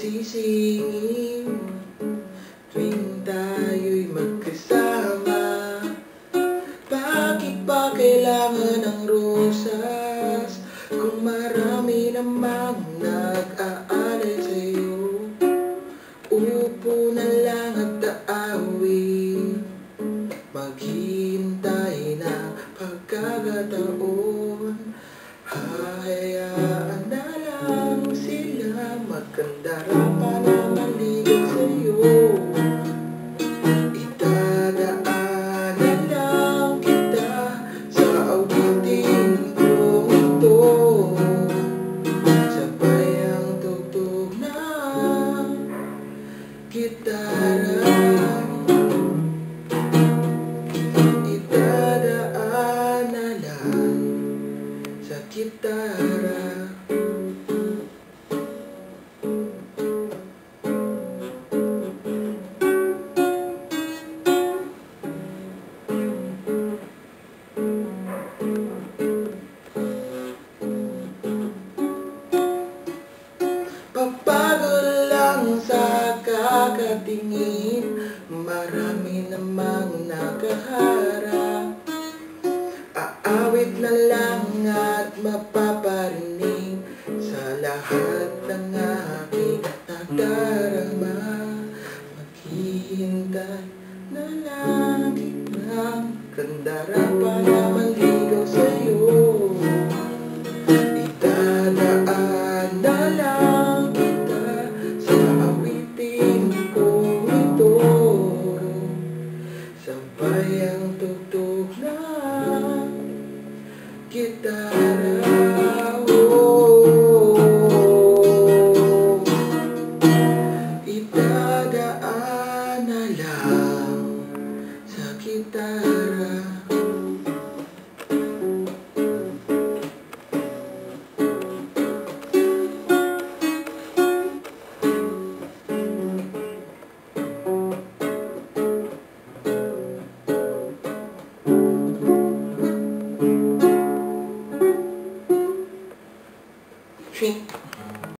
nagsisingin tuwing tayo'y magkasama. Bakit pa kailangan ng rosas kung marami namang nag-aalay sa'yo? Upo na lang at aawin, maghihintay na pagkakataon. Hahayaan na lang sila magkandara pa na maligat sa'yo. Idadaanan lang kita sa awiting kong ito, sabay ang tugtog ng gitara. Idadaanan lang sa gitara. Papagod lang sa kakatingin, marami namang nakaharap. Aawit na lang at mapaparinig sa lahat ng aking nagdaraan.